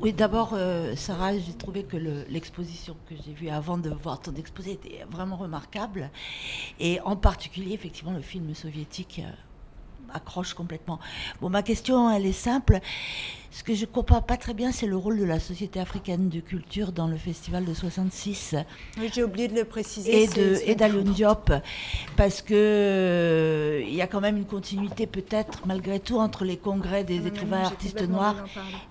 Oui, d'abord, Sarah, j'ai trouvé que l'exposition que j'ai vue avant de voir ton exposé était vraiment remarquable. Et en particulier, effectivement, le film soviétique accroche complètement. Bon, ma question, elle est simple. Ce que je ne comprends pas très bien, c'est le rôle de la Société africaine de culture dans le festival de 66 Oui, j'ai oublié de le préciser. et d'Alioune Diop, parce que il y a quand même une continuité peut-être malgré tout entre les congrès des écrivains et artistes noirs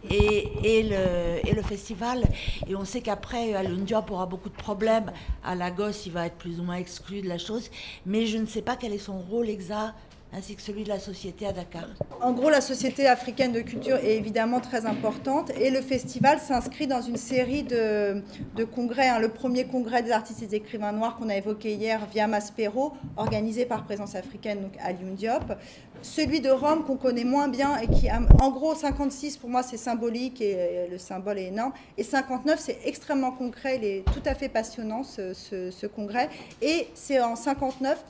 et le festival. Et on sait qu'après, Alioune Diop aura beaucoup de problèmes. À Lagos, il va être plus ou moins exclu de la chose, mais je ne sais pas quel est son rôle exact, ainsi que celui de la société à Dakar. En gros, la Société africaine de culture est évidemment très importante et le festival s'inscrit dans une série de congrès. Le premier congrès des artistes et des écrivains noirs qu'on a évoqué hier via Maspero, organisé par Présence africaine, donc Alioune Diop. Celui de Rome qu'on connaît moins bien et qui, en gros, 56 pour moi c'est symbolique et le symbole est énorme. Et 59 c'est extrêmement concret, il est tout à fait passionnant ce congrès. Et c'est en 59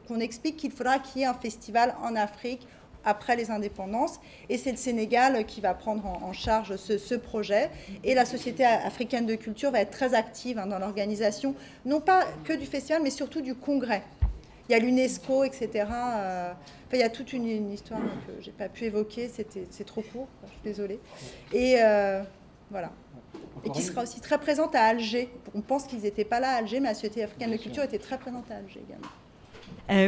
qu'on explique qu'il faudra qu'il y ait un festival en Afrique après les indépendances, et c'est le Sénégal qui va prendre en charge ce projet, et la Société africaine de culture va être très active dans l'organisation, non pas que du festival, mais surtout du congrès. Il y a l'UNESCO, etc. Il y a toute une histoire que je n'ai pas pu évoquer, c'est trop court, je suis désolée. Et voilà. Et qui sera aussi très présente à Alger. On pense qu'ils n'étaient pas là à Alger, mais la Société africaine de culture était très présente à Alger également.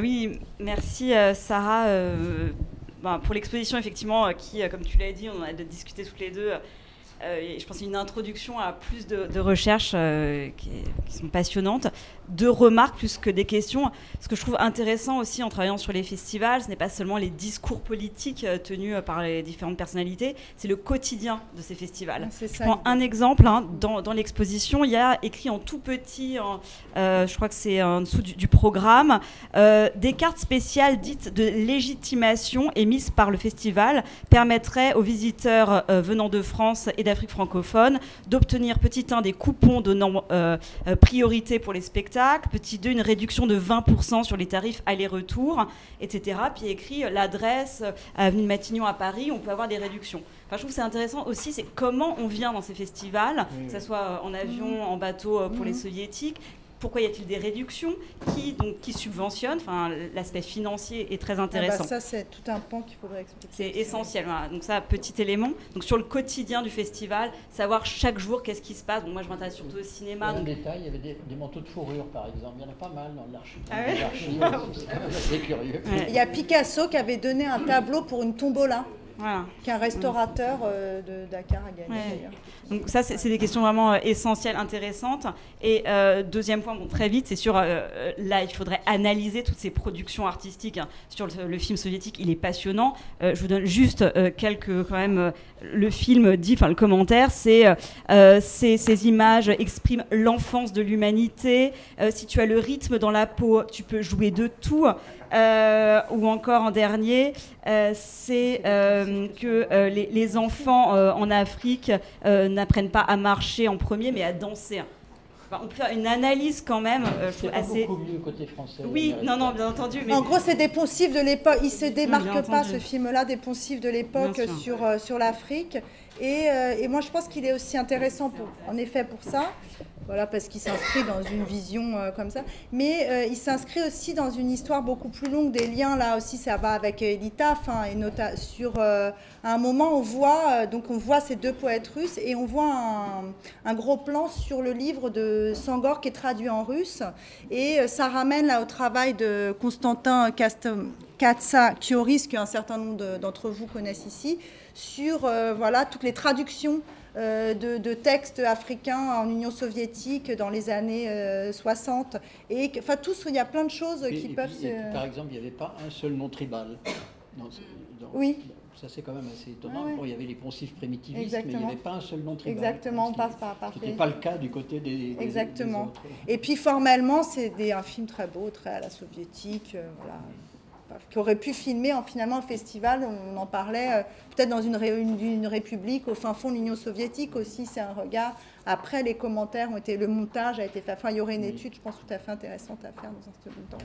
Oui, merci Sarah. Pour l'exposition, effectivement, qui, comme tu l'as dit, on en a discuté toutes les deux. Je pense une introduction à plus de recherches qui sont passionnantes, de remarques plus que des questions. Ce que je trouve intéressant aussi en travaillant sur les festivals, ce n'est pas seulement les discours politiques tenus par les différentes personnalités, c'est le quotidien de ces festivals. Je prends un exemple, dans l'exposition, il y a écrit en tout petit, je crois que c'est en dessous du programme, des cartes spéciales dites de légitimation émises par le festival permettraient aux visiteurs venant de France et d'Afrique francophone d'obtenir, petit 1, des coupons donnant priorité pour les spectacles, petit 2, une réduction de 20% sur les tarifs aller-retour, etc. Puis écrit l'adresse, avenue de Matignon à Paris, on peut avoir des réductions. Enfin, je trouve que c'est intéressant aussi, c'est comment on vient dans ces festivals, que ce soit en avion, en bateau pour les soviétiques. Pourquoi y a-t-il des réductions? Qui subventionne? Enfin, l'aspect financier est très intéressant. Ça, c'est tout un pan qu'il faudrait expliquer. C'est essentiel. Voilà. Donc ça, petit élément. Donc sur le quotidien du festival, savoir chaque jour qu'est-ce qui se passe. Bon, moi, je m'intéresse surtout au cinéma. Un détail, il y avait des manteaux de fourrure, par exemple. Il y en a pas mal dans l'archive. Ah ouais. C'est curieux. Ouais. Il y a Picasso qui avait donné un tableau pour une tombola. Voilà. Qu'un restaurateur de Dakar a gagné d'ailleurs. Donc ça, c'est des questions vraiment essentielles, intéressantes. Et deuxième point, très vite, c'est sur là, il faudrait analyser toutes ces productions artistiques. Sur le film soviétique, il est passionnant. Je vous donne juste quelques, quand même, le film dit, enfin le commentaire, c'est ces images expriment l'enfance de l'humanité. Si tu as le rythme dans la peau, tu peux jouer de tout. Ou encore en dernier, c'est que les enfants en Afrique n'apprennent pas à marcher en premier, mais à danser. Enfin, on peut faire une analyse quand même. C'est pas beaucoup mieux côté français. Oui, non, bien entendu. Mais... En gros, c'est des poncifs de l'époque. Il ne se démarque pas, ce film-là, des poncifs de l'époque sur l'Afrique. Et moi, je pense qu'il est aussi intéressant, en effet, pour ça. Voilà, parce qu'il s'inscrit dans une vision comme ça. Mais il s'inscrit aussi dans une histoire beaucoup plus longue, des liens, là aussi, ça va avec Elitaf. Et sur un moment, on voit ces deux poètes russes et on voit un gros plan sur le livre de Sangor qui est traduit en russe. Et ça ramène là au travail de Constantin Katsa-Kioris, qu'un certain nombre d'entre vous connaissent ici, sur toutes les traductions de textes africains en Union soviétique dans les années 60. Et enfin, il y a plein de choses qui peuvent se... Par exemple, il n'y avait pas un seul nom tribal. Oui. Ça, c'est quand même assez étonnant. Ouais. Bon, il y avait les poncifs primitivistes, Exactement. mais il n'y avait pas un seul nom tribal. Exactement, on passe par Ce n'était pas le cas du côté des Exactement. autres. Et puis, formellement, c'est un film très beau, très à la soviétique, qui aurait pu filmer finalement un festival, on en parlait, peut-être dans une république au fin fond de l'Union soviétique aussi, c'est un regard. Après, les commentaires le montage a été fait, il y aurait une étude, je pense, tout à fait intéressante à faire dans un second temps.